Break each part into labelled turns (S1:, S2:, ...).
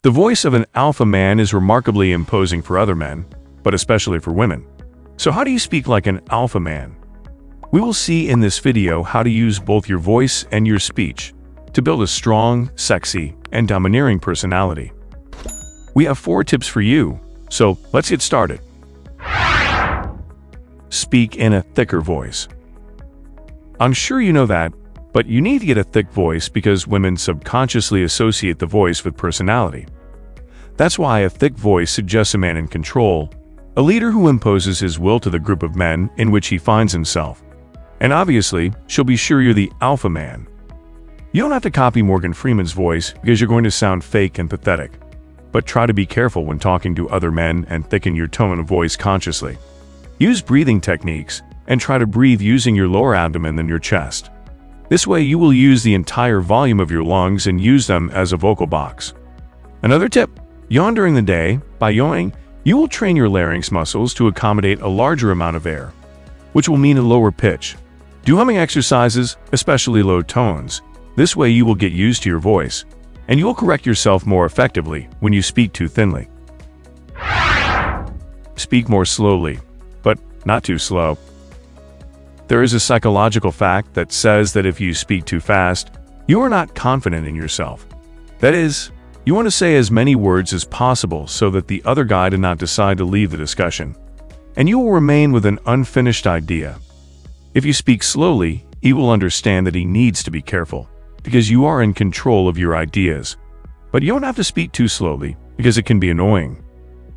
S1: The voice of an alpha man is remarkably imposing for other men, but especially for women. So how do you speak like an alpha man? We will see in this video how to use both your voice and your speech to build a strong, sexy, and domineering personality. We have 4 tips for you, so let's get started. Speak in a thicker voice. I'm sure you know that, but you need to get a thick voice because women subconsciously associate the voice with personality. That's why a thick voice suggests a man in control, a leader who imposes his will to the group of men in which he finds himself. And obviously, she'll be sure you're the alpha man. You don't have to copy Morgan Freeman's voice because you're going to sound fake and pathetic. But try to be careful when talking to other men and thicken your tone of voice consciously. Use breathing techniques and try to breathe using your lower abdomen than your chest. This way you will use the entire volume of your lungs and use them as a vocal box. Another tip, yawn during the day. By yawning, you will train your larynx muscles to accommodate a larger amount of air, which will mean a lower pitch. Do humming exercises, especially low tones. This way you will get used to your voice, and you will correct yourself more effectively when you speak too thinly. Speak more slowly, but not too slow. There is a psychological fact that says that if you speak too fast, you are not confident in yourself. That is, you want to say as many words as possible so that the other guy did not decide to leave the discussion, and you will remain with an unfinished idea. If you speak slowly, he will understand that he needs to be careful, because you are in control of your ideas. But you don't have to speak too slowly, because it can be annoying.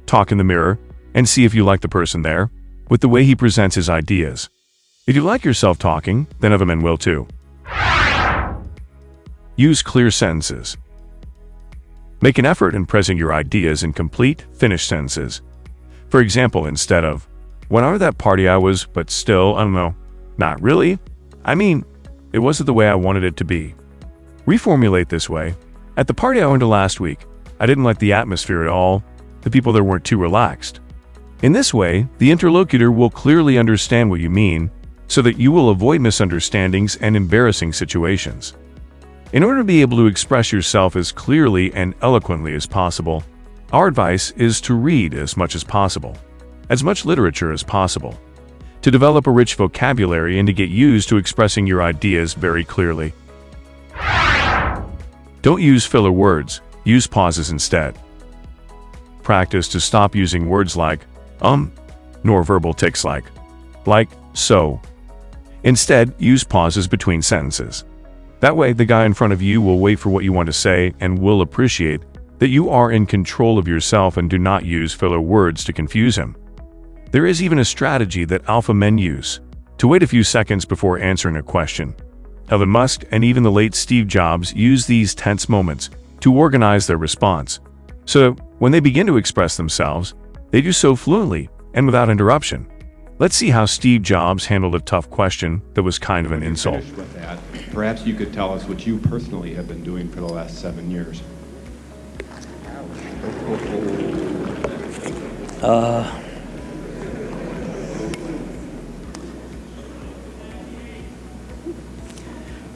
S1: Talk in the mirror, and see if you like the person there, with the way he presents his ideas. If you like yourself talking, then other men will too. Use clear sentences. Make an effort in pressing your ideas in complete, finished sentences. For example, instead of, "When I was at that party I was, but still, I don't know. Not really. I mean, it wasn't the way I wanted it to be." Reformulate this way. "At the party I went to last week, I didn't like the atmosphere at all. The people there weren't too relaxed." In this way, the interlocutor will clearly understand what you mean, so that you will avoid misunderstandings and embarrassing situations. In order to be able to express yourself as clearly and eloquently as possible, our advice is to read as much as possible, as much literature as possible, to develop a rich vocabulary and to get used to expressing your ideas very clearly. Don't use filler words, use pauses instead. Practice to stop using words like nor verbal tics like, so. Instead, use pauses between sentences. That way, the guy in front of you will wait for what you want to say and will appreciate that you are in control of yourself and do not use filler words to confuse him. There is even a strategy that alpha men use, to wait a few seconds before answering a question. Elon Musk and even the late Steve Jobs use these tense moments to organize their response. So, when they begin to express themselves, they do so fluently and without interruption. Let's see how Steve Jobs handled a tough question that was kind of an insult.
S2: With that, perhaps you could tell us what you personally have been doing for the last 7 years.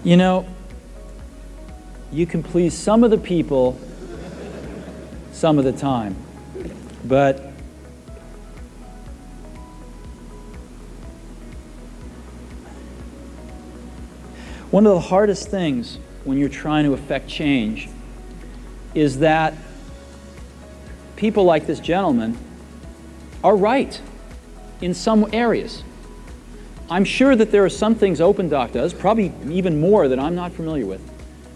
S3: You know, you can please some of the people some of the time, but one of the hardest things when you're trying to affect change is that people like this gentleman are right in some areas. I'm sure that there are some things OpenDoc does, probably even more that I'm not familiar with,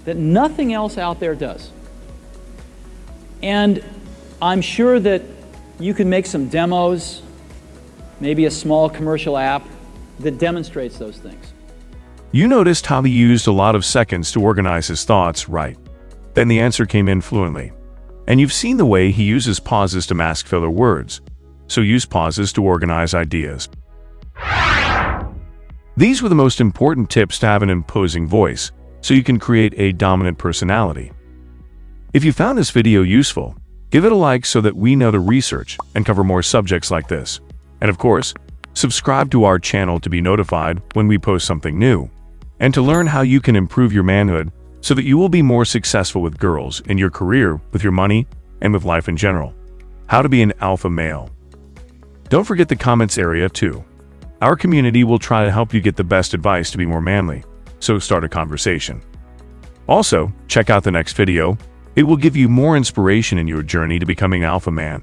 S3: that nothing else out there does. And I'm sure that you can make some demos, maybe a small commercial app that demonstrates those things.
S1: You noticed how he used a lot of seconds to organize his thoughts, right? Then the answer came in fluently. And you've seen the way he uses pauses to mask filler words. So use pauses to organize ideas. These were the most important tips to have an imposing voice, so you can create a dominant personality. If you found this video useful, give it a like so that we know to research and cover more subjects like this. And of course, subscribe to our channel to be notified when we post something new, and to learn how you can improve your manhood so that you will be more successful with girls in your career, with your money, and with life in general. How to be an alpha male. Don't forget the comments area too. Our community will try to help you get the best advice to be more manly, so start a conversation. Also, check out the next video. It will give you more inspiration in your journey to becoming an alpha man.